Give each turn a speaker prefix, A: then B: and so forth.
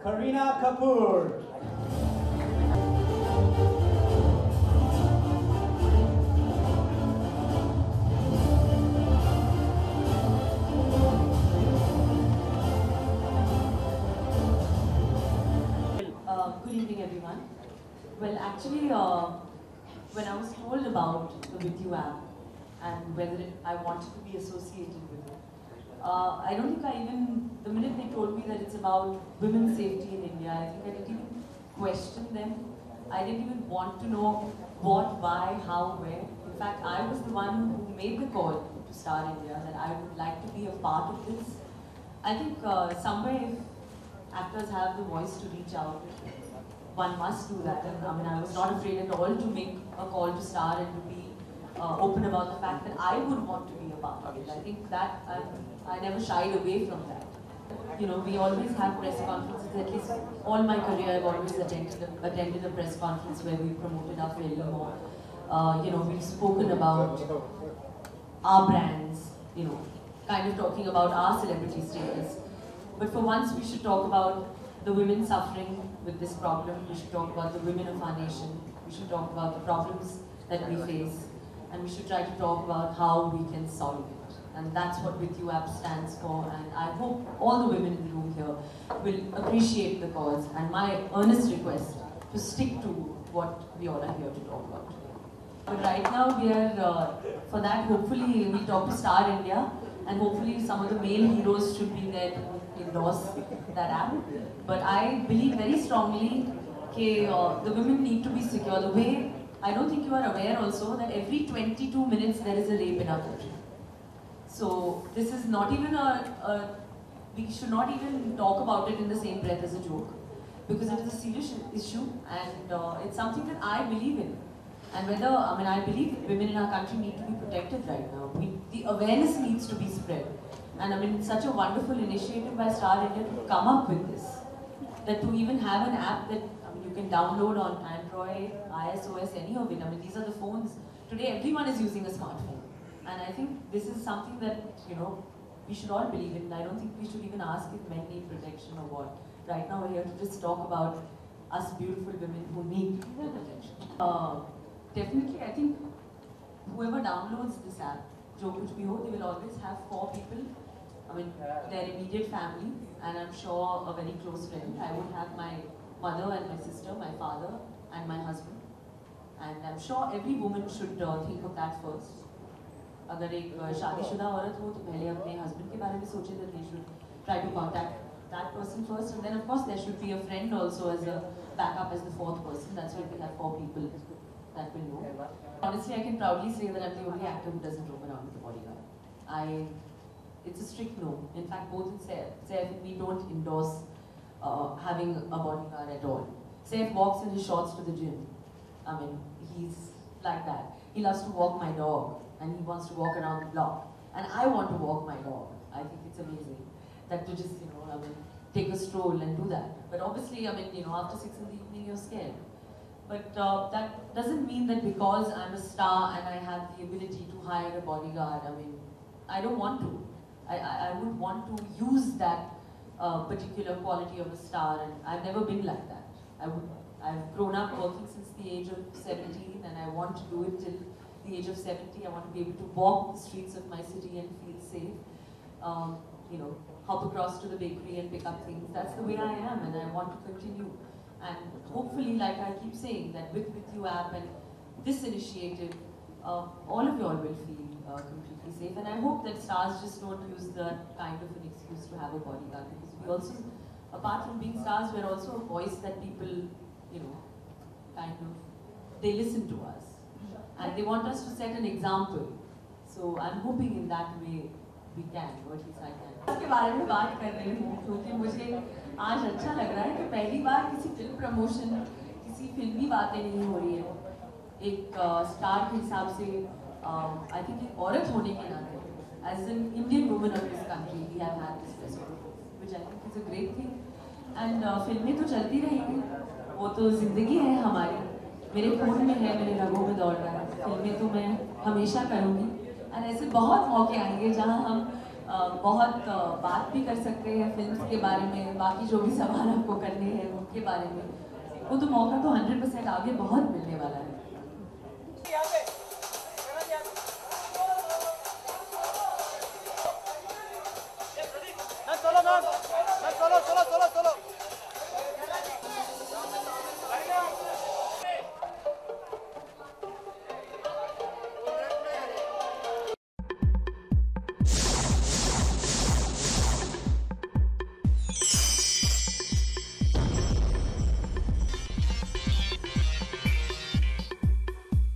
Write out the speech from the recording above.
A: Kareena Kapoor.
B: Good evening, everyone. Well, actually, when I was told about the With You app and whether I wanted to be associated with it, I don't think the minute they told me that it's about women's safety in India, I think I didn't even question them. I didn't even want to know what, why, how, where. In fact, I was the one who made the call to Star India that I would like to be a part of this. I think somewhere if actors have the voice to reach out, one must do that. And I mean, I was not afraid at all to make a call to Star and to be open about the fact that I would want to be a part of it. I think that I never shied away from that. You know, we always have press conferences. At least all my career, I've always attended a press conference where we promoted our film, or you know, we've spoken about our brands. You know, kind of talking about our celebrity status. But for once, we should talk about the women suffering with this problem. We should talk about the women of our nation. We should talk about the problems that we face. And we should try to talk about how we can solve it. And that's what With You app stands for. And I hope all the women in the room here will appreciate the cause. And my earnest request to stick to what we all are here to talk about. But right now, we are, for that, hopefully, we talk to Star India. And hopefully, some of the male heroes should be there to endorse that app. But I believe very strongly that the women need to be secure. The way, I don't think you are aware also that every 22 minutes there is a rape in our country. So this is not even we should not even talk about it in the same breath as a joke. Because it is a serious issue and it's something that I believe in. And I believe women in our country need to be protected right now. The awareness needs to be spread. And I mean, it's such a wonderful initiative by Star India to come up with this. That to even have an app that you can download on Android, iOS, any of it. I mean, these are the phones. Today, everyone is using a smartphone. And I think this is something that, you know, we should all believe in. I don't think we should even ask if men need protection or what. Right now, we're here to just talk about us beautiful women who need protection. Definitely, I think whoever downloads this app, Jo Kuch Bhi Ho, they will always have 4 people. I mean, their immediate family, and I'm sure a very close friend. I would have my mother and my sister, my father and my husband. And I'm sure every woman should think of that first. अगर एक शादीशुदा औरत हो तो पहले अपने husband के बारे में सोचे that they should try to contact that person first, and then of course there should be a friend also as a backup as the 4th person. That's why we have 4 people that will know. Honestly, I can proudly say that I'm the only actor who doesn't roam around with a bodyguard. It's a strict no. In fact, both in Saif and me don't endorse having a bodyguard at all. Saif walks in his shorts to the gym. I mean, he's like that. He loves to walk my dog, and he wants to walk around the block. And I want to walk my dog. I think it's amazing that to just, take a stroll and do that. But obviously, after 6 in the evening, you're scared. But that doesn't mean that because I'm a star and I have the ability to hire a bodyguard, I don't want to. I would want to use that particular quality of a star, and I've never been like that. I've grown up working since the age of 17, and I want to do it till the age of 70. I want to be able to walk the streets of my city and feel safe. Hop across to the bakery and pick up things. That's the way I am, and I want to continue. And hopefully, like I keep saying, that with You app and this initiative, all of you all will feel completely safe. And I hope that stars just don't use that kind of an excuse to have a bodyguard, because we also, apart from being stars, we're also a voice that people, they listen to us. And they want us to set an example. So I'm hoping in that way we can, or at least I can. इसके बारे में बात कर रही हूँ क्योंकि मुझे आज अच्छा लग रहा है कि पहली बार किसी फिल्म प्रमोशन, किसी फिल्मी बातें नहीं हो रही है. एक स्टार के हिसाब से, I think एक औरत होने के नाते, as an Indian woman of this country, we have had this festival, which I think is a great thing. And फिल्में तो चलती रहेंगी, वो तो जिंदगी है हमारी, मेरे खून में है, मेरे रगों में दौड़ रहा है. फिल्में तो मैं हमेशा करूँगी. और ऐसे बहुत मौके आएंगे जहाँ हम बहुत बात भी कर सकते हैं फिल्म के बारे में, बाकी जो भी सवाल आपको करने हैं उनके बारे में। वो तो मौका तो 100% आगे बहुत मिलने वाला है।